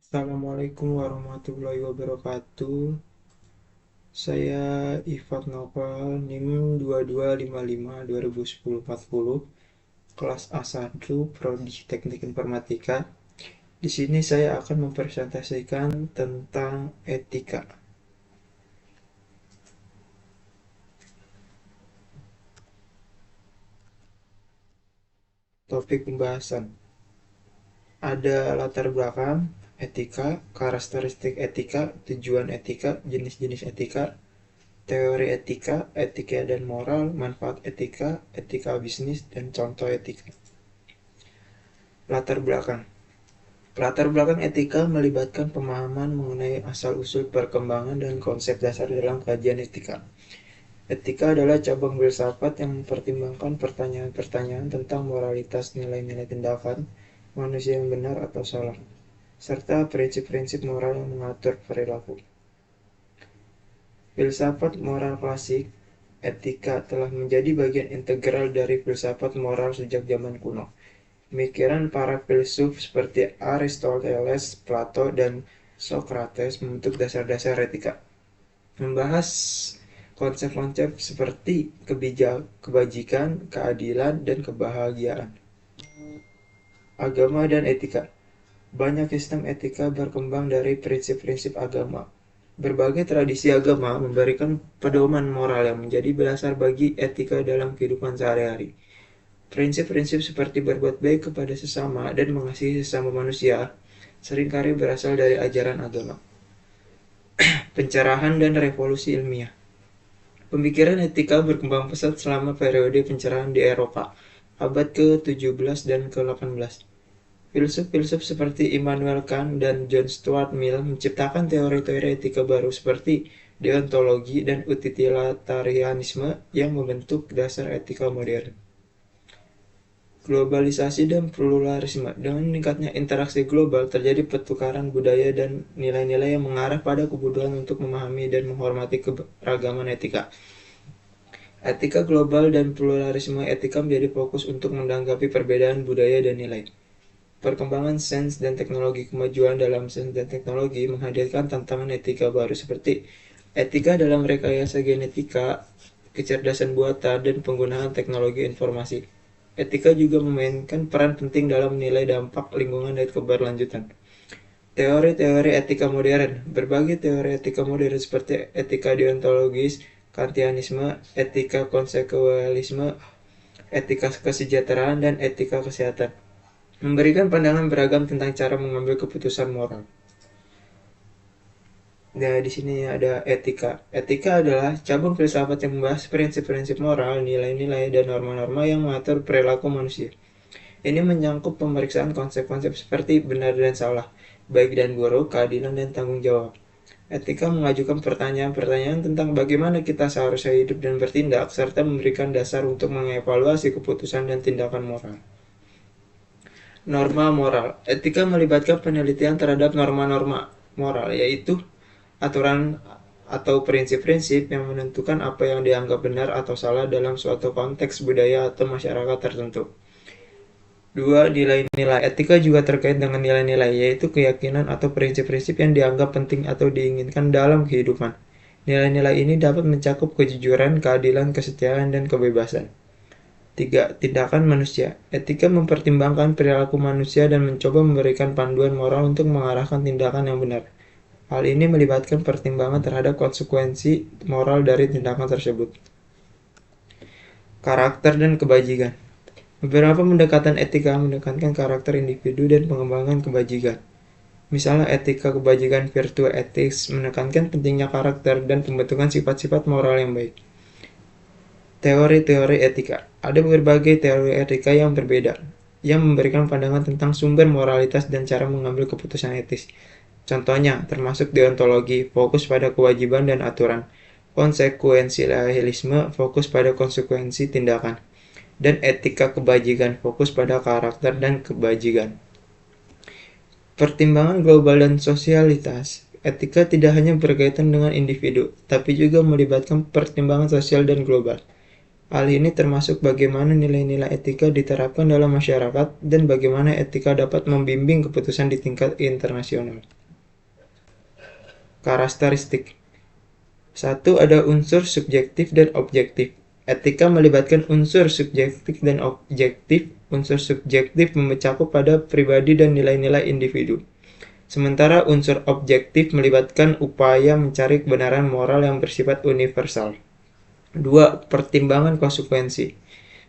Assalamualaikum warahmatullahi wabarakatuh. Saya Ifat Novel, NIM 2255 2010-40, kelas A1, Prodi Teknik Informatika. Di sini saya akan mempresentasikan tentang etika. Topik pembahasan ada latar belakang etika, karakteristik etika, tujuan etika, jenis-jenis etika, teori etika, etika dan moral, manfaat etika, etika bisnis, dan contoh etika. Latar belakang. Latar belakang etika melibatkan pemahaman mengenai asal-usul perkembangan dan konsep dasar dalam kajian etika. Etika adalah cabang filsafat yang mempertimbangkan pertanyaan-pertanyaan tentang moralitas nilai-nilai tindakan manusia yang benar atau salah, serta prinsip-prinsip moral yang mengatur perilaku. Filsafat moral klasik, etika telah menjadi bagian integral dari filsafat moral sejak zaman kuno. Pemikiran para filsuf seperti Aristoteles, Plato, dan Socrates membentuk dasar-dasar etika, membahas konsep-konsep seperti kebajikan, keadilan, dan kebahagiaan. Agama dan etika. Banyak sistem etika berkembang dari prinsip-prinsip agama. Berbagai tradisi agama memberikan pedoman moral yang menjadi dasar bagi etika dalam kehidupan sehari-hari. Prinsip-prinsip seperti berbuat baik kepada sesama dan mengasihi sesama manusia seringkali berasal dari ajaran agama. Pencerahan dan revolusi ilmiah. Pemikiran etika berkembang pesat selama periode pencerahan di Eropa, abad ke-17 dan ke-18. Filsuf-filsuf seperti Immanuel Kant dan John Stuart Mill menciptakan teori-teori etika baru seperti deontologi dan utilitarianisme yang membentuk dasar etika modern. Globalisasi dan pluralisme. Dengan meningkatnya interaksi global, terjadi pertukaran budaya dan nilai-nilai yang mengarah pada kebutuhan untuk memahami dan menghormati keragaman etika. Etika global dan pluralisme etika menjadi fokus untuk menanggapi perbedaan budaya dan nilai. Perkembangan sains dan teknologi. Kemajuan dalam sains dan teknologi menghadirkan tantangan etika baru seperti etika dalam rekayasa genetika, kecerdasan buatan, dan penggunaan teknologi informasi. Etika juga memainkan peran penting dalam menilai dampak lingkungan dan keberlanjutan. Teori-teori etika modern. Berbagai teori etika modern seperti etika deontologis, Kantianisme, etika konsekuensialisme, etika kesejahteraan, dan etika kesehatan memberikan pandangan beragam tentang cara mengambil keputusan moral. Nah, di sini ada etika. Etika adalah cabang filsafat yang membahas prinsip-prinsip moral, nilai-nilai, dan norma-norma yang mengatur perilaku manusia. Ini menyangkut pemeriksaan konsep-konsep seperti benar dan salah, baik dan buruk, keadilan, dan tanggung jawab. Etika mengajukan pertanyaan-pertanyaan tentang bagaimana kita seharusnya hidup dan bertindak, serta memberikan dasar untuk mengevaluasi keputusan dan tindakan moral. Norma moral. Etika melibatkan penelitian terhadap norma-norma moral, yaitu aturan atau prinsip-prinsip yang menentukan apa yang dianggap benar atau salah dalam suatu konteks budaya atau masyarakat tertentu. Dua, nilai-nilai. Etika juga terkait dengan nilai-nilai, yaitu keyakinan atau prinsip-prinsip yang dianggap penting atau diinginkan dalam kehidupan. Nilai-nilai ini dapat mencakup kejujuran, keadilan, kesetiaan, dan kebebasan. 3. Tindakan manusia. Etika mempertimbangkan perilaku manusia dan mencoba memberikan panduan moral untuk mengarahkan tindakan yang benar. Hal ini melibatkan pertimbangan terhadap konsekuensi moral dari tindakan tersebut. Karakter dan kebajikan. Beberapa pendekatan etika menekankan karakter individu dan pengembangan kebajikan. Misalnya etika kebajikan virtue ethics menekankan pentingnya karakter dan pembentukan sifat-sifat moral yang baik. Teori-teori etika. Ada berbagai teori etika yang berbeda, yang memberikan pandangan tentang sumber moralitas dan cara mengambil keputusan etis. Contohnya, termasuk deontologi, fokus pada kewajiban dan aturan, konsekuensialisme, fokus pada konsekuensi tindakan, dan etika kebajikan, fokus pada karakter dan kebajikan. Pertimbangan global dan sosialitas. Etika tidak hanya berkaitan dengan individu, tapi juga melibatkan pertimbangan sosial dan global. Hal ini termasuk bagaimana nilai-nilai etika diterapkan dalam masyarakat dan bagaimana etika dapat membimbing keputusan di tingkat internasional. Karakteristik 1. Ada unsur subjektif dan objektif. Etika melibatkan unsur subjektif dan objektif. Unsur subjektif mencakup pada pribadi dan nilai-nilai individu. Sementara unsur objektif melibatkan upaya mencari kebenaran moral yang bersifat universal. 2. Pertimbangan konsekuensi.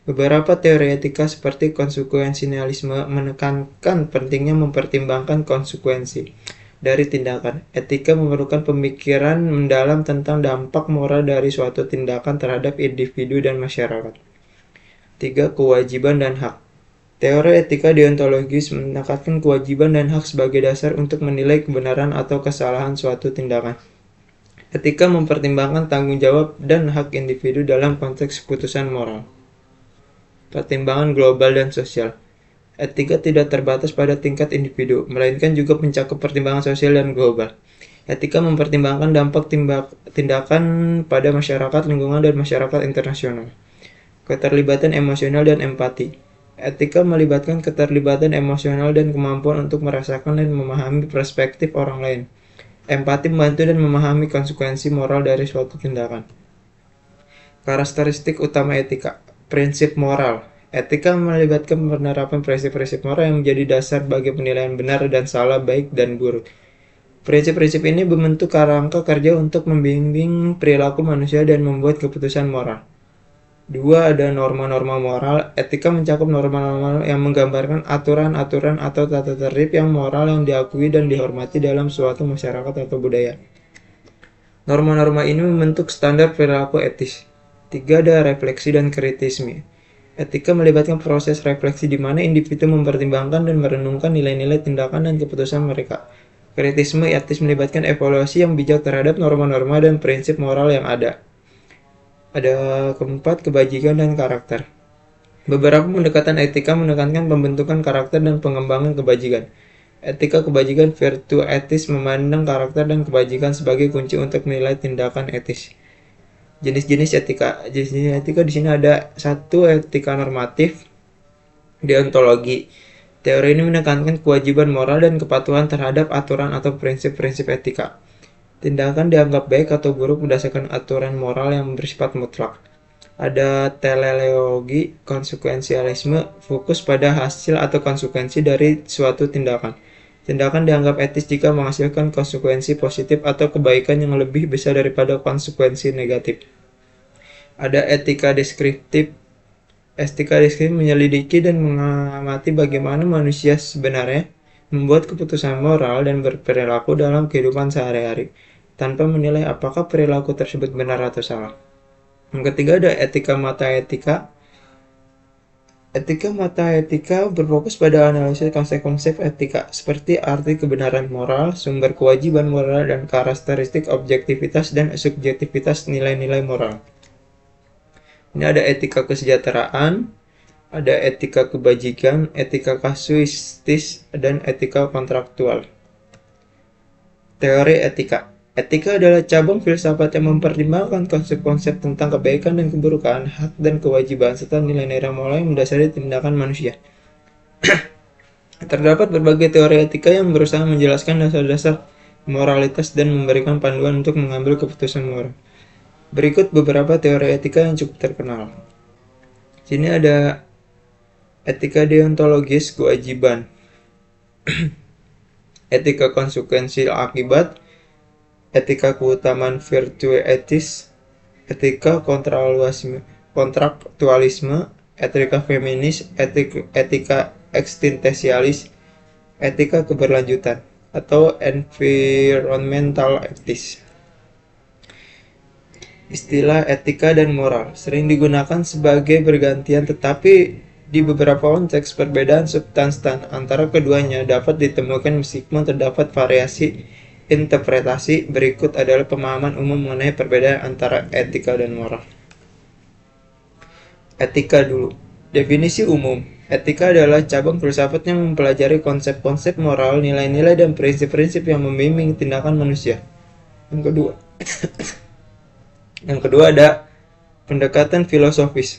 Beberapa teori etika seperti konsekuensialisme menekankan pentingnya mempertimbangkan konsekuensi dari tindakan. Etika memerlukan pemikiran mendalam tentang dampak moral dari suatu tindakan terhadap individu dan masyarakat. 3. Kewajiban dan hak. Teori etika deontologis menekankan kewajiban dan hak sebagai dasar untuk menilai kebenaran atau kesalahan suatu tindakan. Etika mempertimbangkan tanggung jawab dan hak individu dalam konteks keputusan moral. Pertimbangan global dan sosial. Etika tidak terbatas pada tingkat individu, melainkan juga mencakup pertimbangan sosial dan global. Etika mempertimbangkan dampak tindakan pada masyarakat, lingkungan, dan masyarakat internasional. Keterlibatan emosional dan empati. Etika melibatkan keterlibatan emosional dan kemampuan untuk merasakan dan memahami perspektif orang lain. Empati membantu dan memahami konsekuensi moral dari suatu tindakan. Karakteristik utama etika. Prinsip moral. Etika melibatkan penerapan prinsip-prinsip moral yang menjadi dasar bagi penilaian benar dan salah, baik dan buruk. Prinsip-prinsip ini membentuk kerangka kerja untuk membimbing perilaku manusia dan membuat keputusan moral. 2. Ada norma-norma moral. Etika mencakup norma-norma yang menggambarkan aturan-aturan atau tata tertib yang moral yang diakui dan dihormati dalam suatu masyarakat atau budaya. Norma-norma ini membentuk standar perilaku etis. 3. Ada refleksi dan kritisme. Etika melibatkan proses refleksi di mana individu mempertimbangkan dan merenungkan nilai-nilai tindakan dan keputusan mereka. Kritisme etis melibatkan evaluasi yang bijak terhadap norma-norma dan prinsip moral yang ada. Ada keempat, kebajikan dan karakter. Beberapa pendekatan etika menekankan pembentukan karakter dan pengembangan kebajikan. Etika kebajikan virtue etis memandang karakter dan kebajikan sebagai kunci untuk menilai tindakan etis. Jenis-jenis etika. Jenis-jenis etika di sini ada 1. Etika normatif, deontologi. Teori ini menekankan kewajiban moral dan kepatuhan terhadap aturan atau prinsip-prinsip etika. Tindakan dianggap baik atau buruk berdasarkan aturan moral yang bersifat mutlak. Ada teleologi, konsekuensialisme, fokus pada hasil atau konsekuensi dari suatu tindakan. Tindakan dianggap etis jika menghasilkan konsekuensi positif atau kebaikan yang lebih besar daripada konsekuensi negatif. Ada etika deskriptif. Etika deskriptif menyelidiki dan mengamati bagaimana manusia sebenarnya membuat keputusan moral dan berperilaku dalam kehidupan sehari-hari, tanpa menilai apakah perilaku tersebut benar atau salah. Yang ketiga ada etika metaetika. Etika metaetika berfokus pada analisis konsep-konsep etika, seperti arti kebenaran moral, sumber kewajiban moral, dan karakteristik objektivitas dan subjektivitas nilai-nilai moral. Ini ada etika kesejahteraan, ada etika kebajikan, etika kasuistis, dan etika kontraktual. Teori etika. Etika adalah cabang filsafat yang mempertimbangkan konsep-konsep tentang kebaikan dan keburukan, hak dan kewajiban, serta nilai-nilai moral yang mendasari tindakan manusia. Terdapat berbagai teori etika yang berusaha menjelaskan dasar-dasar moralitas dan memberikan panduan untuk mengambil keputusan moral. Berikut beberapa teori etika yang cukup terkenal. Sini ada etika deontologis kewajiban, etika konsekuensi akibat, etika keutamaan virtue etis, etika kontraktualisme, etika feminis, etika eksistensialis, etika keberlanjutan, atau environmental ethics. Istilah etika dan moral sering digunakan sebagai bergantian, tetapi di beberapa konteks perbedaan substansi antara keduanya dapat ditemukan meskipun terdapat variasi interpretasi. Berikut adalah pemahaman umum mengenai perbedaan antara etika dan moral. Etika dulu. Definisi umum. Etika adalah cabang filsafat yang mempelajari konsep-konsep moral, nilai-nilai, dan prinsip-prinsip yang membimbing tindakan manusia. Yang kedua ada Pendekatan filosofis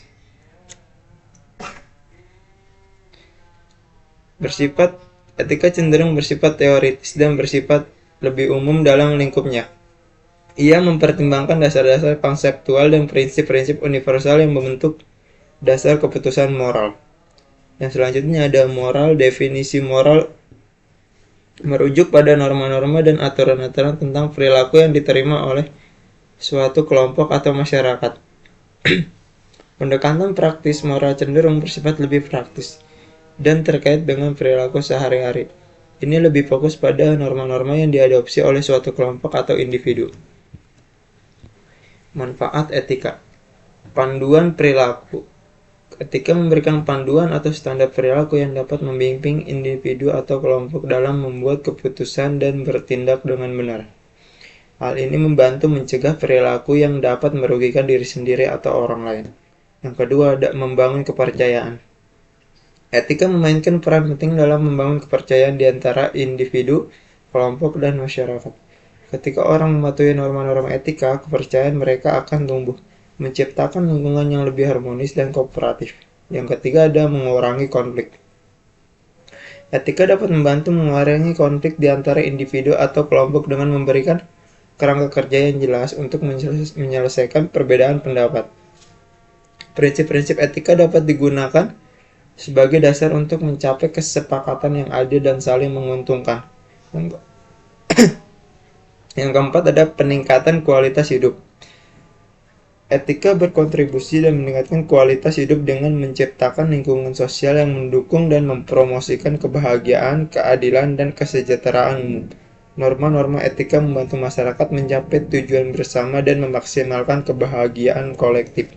etika cenderung bersifat teoritis dan bersifat lebih umum dalam lingkupnya. Ia mempertimbangkan dasar-dasar konseptual dan prinsip-prinsip universal yang membentuk dasar keputusan moral. Yang selanjutnya ada moral. Definisi moral merujuk pada norma-norma dan aturan-aturan tentang perilaku yang diterima oleh suatu kelompok atau masyarakat. Pendekatan praktis moral cenderung bersifat lebih praktis dan terkait dengan perilaku sehari-hari. Ini lebih fokus pada norma-norma yang diadopsi oleh suatu kelompok atau individu. Manfaat etika. Panduan perilaku. Etika memberikan panduan atau standar perilaku yang dapat membimbing individu atau kelompok dalam membuat keputusan dan bertindak dengan benar. Hal ini membantu mencegah perilaku yang dapat merugikan diri sendiri atau orang lain. Yang kedua, membangun kepercayaan. Etika memainkan peran penting dalam membangun kepercayaan di antara individu, kelompok, dan masyarakat. Ketika orang mematuhi norma-norma etika, kepercayaan mereka akan tumbuh, menciptakan lingkungan yang lebih harmonis dan kooperatif. Yang ketiga ada mengurangi konflik. Etika dapat membantu mengurangi konflik di antara individu atau kelompok dengan memberikan kerangka kerja yang jelas untuk menyelesaikan perbedaan pendapat. Prinsip-prinsip etika dapat digunakan sebagai dasar untuk mencapai kesepakatan yang adil dan saling menguntungkan. Yang keempat ada peningkatan kualitas hidup. Etika berkontribusi dan meningkatkan kualitas hidup dengan menciptakan lingkungan sosial yang mendukung dan mempromosikan kebahagiaan, keadilan, dan kesejahteraan umum. Norma-norma etika membantu masyarakat mencapai tujuan bersama dan memaksimalkan kebahagiaan kolektif.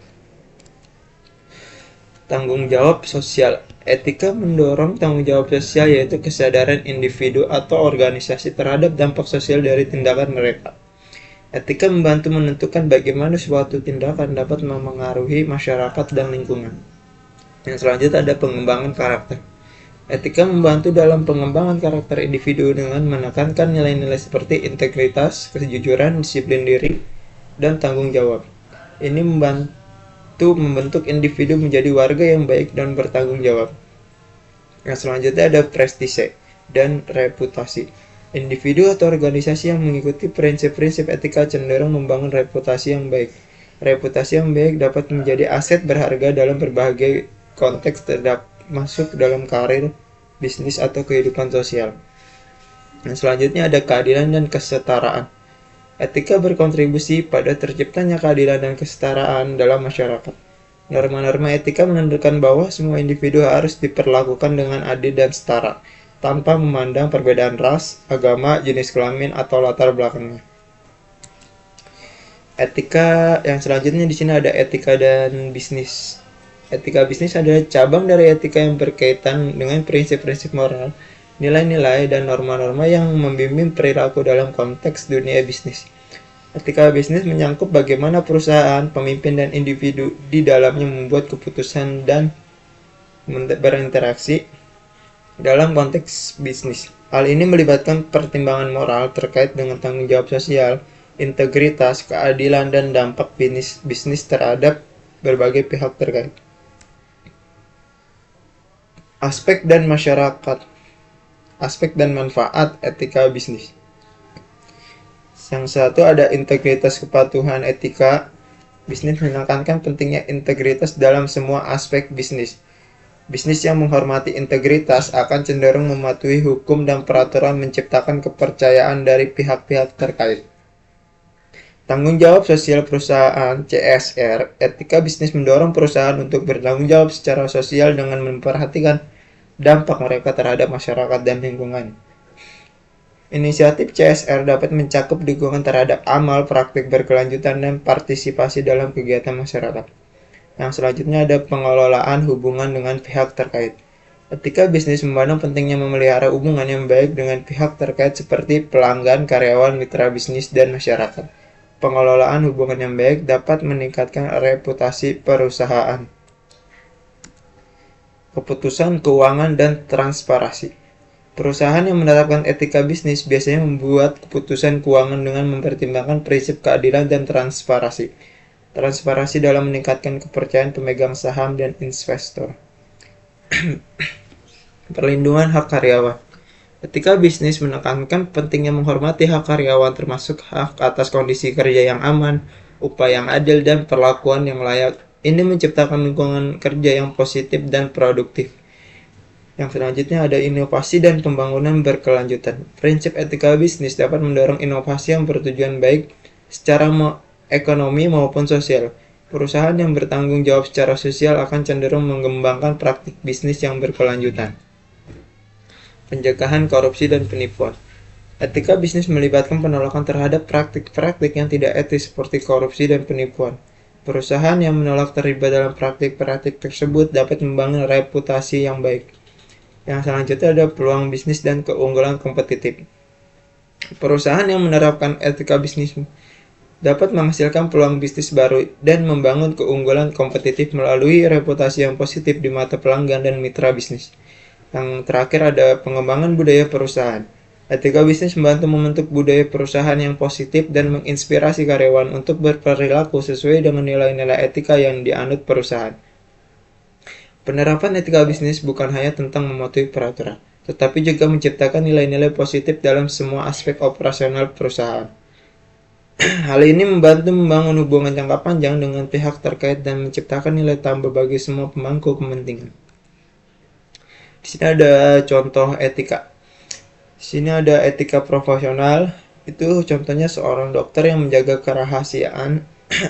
Tanggung jawab sosial. Etika mendorong tanggung jawab sosial, yaitu kesadaran individu atau organisasi terhadap dampak sosial dari tindakan mereka. Etika membantu menentukan bagaimana suatu tindakan dapat memengaruhi masyarakat dan lingkungan. Yang selanjutnya ada pengembangan karakter. Etika membantu dalam pengembangan karakter individu dengan menekankan nilai-nilai seperti integritas, kejujuran, disiplin diri, dan tanggung jawab. Ini membentuk individu menjadi warga yang baik dan bertanggung jawab. Yang selanjutnya ada prestise dan reputasi. Individu atau organisasi yang mengikuti prinsip-prinsip etika cenderung membangun reputasi yang baik. Reputasi yang baik dapat menjadi aset berharga dalam berbagai konteks, termasuk dalam karir, bisnis, atau kehidupan sosial. Yang selanjutnya ada keadilan dan kesetaraan. Etika berkontribusi pada terciptanya keadilan dan kesetaraan dalam masyarakat. Norma-norma etika menandakan bahwa semua individu harus diperlakukan dengan adil dan setara, tanpa memandang perbedaan ras, agama, jenis kelamin, atau latar belakangnya. Etika yang selanjutnya di sini ada etika dan bisnis. Etika bisnis adalah cabang dari etika yang berkaitan dengan prinsip-prinsip moral, nilai-nilai, dan norma-norma yang membimbing perilaku dalam konteks dunia bisnis. Etika bisnis menyangkut bagaimana perusahaan, pemimpin, dan individu di dalamnya membuat keputusan dan berinteraksi dalam konteks bisnis. Hal ini melibatkan pertimbangan moral terkait dengan tanggung jawab sosial, integritas, keadilan, dan dampak bisnis terhadap berbagai pihak terkait. Aspek dan manfaat etika bisnis. Yang satu ada integritas kepatuhan etika. Bisnis menekankan pentingnya integritas dalam semua aspek bisnis. Bisnis yang menghormati integritas akan cenderung mematuhi hukum dan peraturan, menciptakan kepercayaan dari pihak-pihak terkait. Tanggung jawab sosial perusahaan (CSR). Etika bisnis mendorong perusahaan untuk bertanggung jawab secara sosial dengan memperhatikan dampak mereka terhadap masyarakat dan lingkungan. Inisiatif CSR dapat mencakup dukungan terhadap amal, praktik berkelanjutan, dan partisipasi dalam kegiatan masyarakat. Yang selanjutnya ada pengelolaan hubungan dengan pihak terkait. Etika bisnis memandang pentingnya memelihara hubungan yang baik dengan pihak terkait seperti pelanggan, karyawan, mitra bisnis, dan masyarakat. Pengelolaan hubungan yang baik dapat meningkatkan reputasi perusahaan. Keputusan keuangan dan transparansi. Perusahaan yang menerapkan etika bisnis biasanya membuat keputusan keuangan dengan mempertimbangkan prinsip keadilan dan transparansi. transparansi dalam meningkatkan kepercayaan pemegang saham dan investor. Perlindungan hak karyawan. Etika bisnis menekankan pentingnya menghormati hak karyawan, termasuk hak atas kondisi kerja yang aman, upah yang adil, dan perlakuan yang layak. Ini menciptakan lingkungan kerja yang positif dan produktif. Yang selanjutnya ada inovasi dan pembangunan berkelanjutan. Prinsip etika bisnis dapat mendorong inovasi yang bertujuan baik secara ekonomi maupun sosial. Perusahaan yang bertanggung jawab secara sosial akan cenderung mengembangkan praktik bisnis yang berkelanjutan. Pencegahan korupsi dan penipuan. Etika bisnis melibatkan penolakan terhadap praktik-praktik yang tidak etis seperti korupsi dan penipuan. Perusahaan yang menolak terlibat dalam praktik-praktik tersebut dapat membangun reputasi yang baik. Yang selanjutnya ada peluang bisnis dan keunggulan kompetitif. Perusahaan yang menerapkan etika bisnis dapat menghasilkan peluang bisnis baru dan membangun keunggulan kompetitif melalui reputasi yang positif di mata pelanggan dan mitra bisnis. Yang terakhir ada pengembangan budaya perusahaan. Etika bisnis membantu membentuk budaya perusahaan yang positif dan menginspirasi karyawan untuk berperilaku sesuai dengan nilai-nilai etika yang dianut perusahaan. Penerapan etika bisnis bukan hanya tentang mematuhi peraturan, tetapi juga menciptakan nilai-nilai positif dalam semua aspek operasional perusahaan. Hal ini membantu membangun hubungan jangka panjang dengan pihak terkait dan menciptakan nilai tambah bagi semua pemangku kepentingan. Di sini ada contoh etika. Di sini ada etika profesional. Itu contohnya seorang dokter yang menjaga kerahasiaan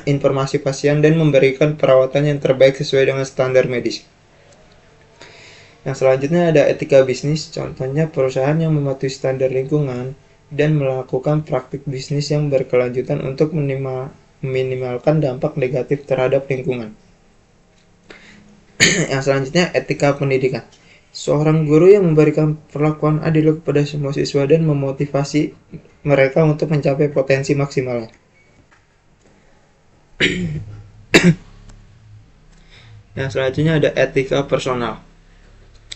informasi pasien dan memberikan perawatan yang terbaik sesuai dengan standar medis. Yang selanjutnya ada etika bisnis, contohnya perusahaan yang mematuhi standar lingkungan dan melakukan praktik bisnis yang berkelanjutan untuk meminimalkan dampak negatif terhadap lingkungan. Yang selanjutnya etika pendidikan. Seorang guru yang memberikan perlakuan adil kepada semua siswa dan memotivasi mereka untuk mencapai potensi maksimalnya. Yang selanjutnya ada etika personal.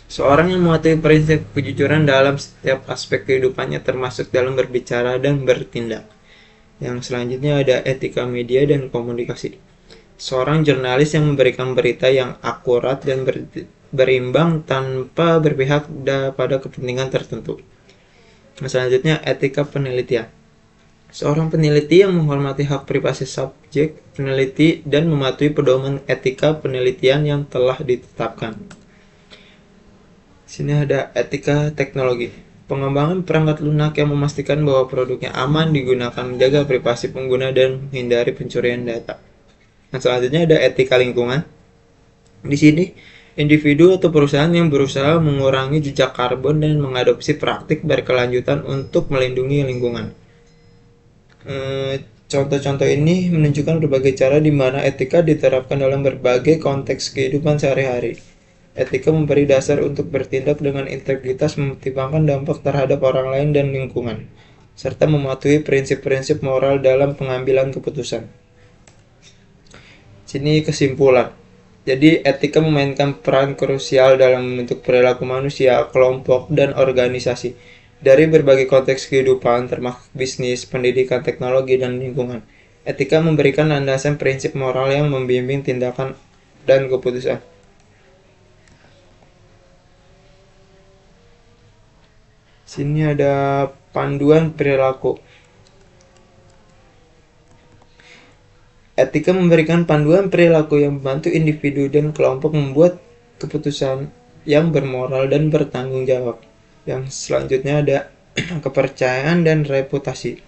Seorang yang mematuhi prinsip kejujuran dalam setiap aspek kehidupannya, termasuk dalam berbicara dan bertindak. Yang selanjutnya ada etika media dan komunikasi. Seorang jurnalis yang memberikan berita yang akurat dan berimbang tanpa berpihak pada kepentingan tertentu. Yang selanjutnya etika penelitian. Seorang peneliti yang menghormati hak privasi subjek peneliti dan mematuhi pedoman etika penelitian yang telah ditetapkan. Sini ada etika teknologi. Pengembangan perangkat lunak yang memastikan bahwa produknya aman digunakan, menjaga privasi pengguna dan menghindari pencurian data. Nah, selanjutnya ada etika lingkungan. Di sini, individu atau perusahaan yang berusaha mengurangi jejak karbon dan mengadopsi praktik berkelanjutan untuk melindungi lingkungan. Contoh-contoh ini menunjukkan berbagai cara di mana etika diterapkan dalam berbagai konteks kehidupan sehari-hari. Etika memberi dasar untuk bertindak dengan integritas, mempertimbangkan dampak terhadap orang lain dan lingkungan, serta mematuhi prinsip-prinsip moral dalam pengambilan keputusan. Sini kesimpulan. Jadi etika memainkan peran krusial dalam membentuk perilaku manusia, kelompok, dan organisasi dari berbagai konteks kehidupan, termasuk bisnis, pendidikan, teknologi, dan lingkungan. Etika memberikan landasan prinsip moral yang membimbing tindakan dan keputusan. Sini ada panduan perilaku. Etika memberikan panduan perilaku yang membantu individu dan kelompok membuat keputusan yang bermoral dan bertanggung jawab. Yang selanjutnya ada kepercayaan dan reputasi.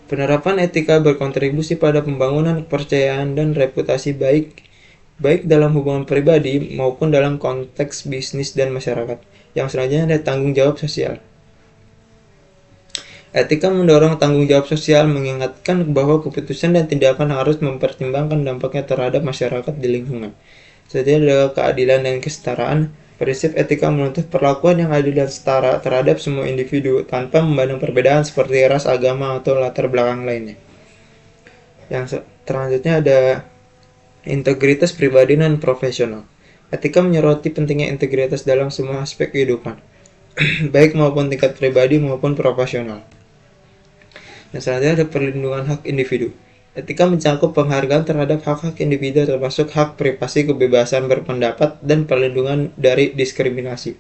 Penerapan etika berkontribusi pada pembangunan kepercayaan dan reputasi baik dalam hubungan pribadi maupun dalam konteks bisnis dan masyarakat. Yang selanjutnya ada tanggung jawab sosial. Etika mendorong tanggung jawab sosial, mengingatkan bahwa keputusan dan tindakan harus mempertimbangkan dampaknya terhadap masyarakat di lingkungan. Selanjutnya ada keadilan dan kesetaraan. Prinsip etika menuntut perlakuan yang adil dan setara terhadap semua individu tanpa memandang perbedaan seperti ras, agama, atau latar belakang lainnya. Yang selanjutnya ada integritas pribadi dan profesional. Etika menyoroti pentingnya integritas dalam semua aspek kehidupan, baik maupun tingkat pribadi maupun profesional. Yang selanjutnya ada perlindungan hak individu. Etika mencakup penghargaan terhadap hak-hak individu termasuk hak privasi, kebebasan berpendapat, dan perlindungan dari diskriminasi.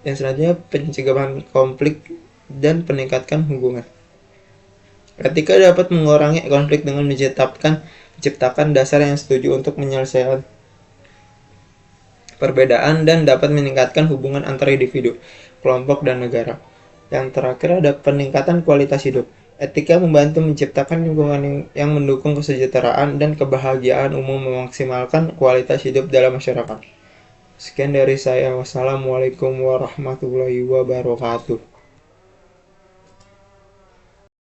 Yang selanjutnya pencegahan konflik dan peningkatkan hubungan. Etika dapat mengurangi konflik dengan menciptakan dasar yang setuju untuk menyelesaikan perbedaan dan dapat meningkatkan hubungan antar individu, kelompok, dan negara. Yang terakhir ada peningkatan kualitas hidup. Etika membantu menciptakan lingkungan yang mendukung kesejahteraan dan kebahagiaan umum, memaksimalkan kualitas hidup dalam masyarakat. Sekian dari saya. Wassalamualaikum warahmatullahi wabarakatuh.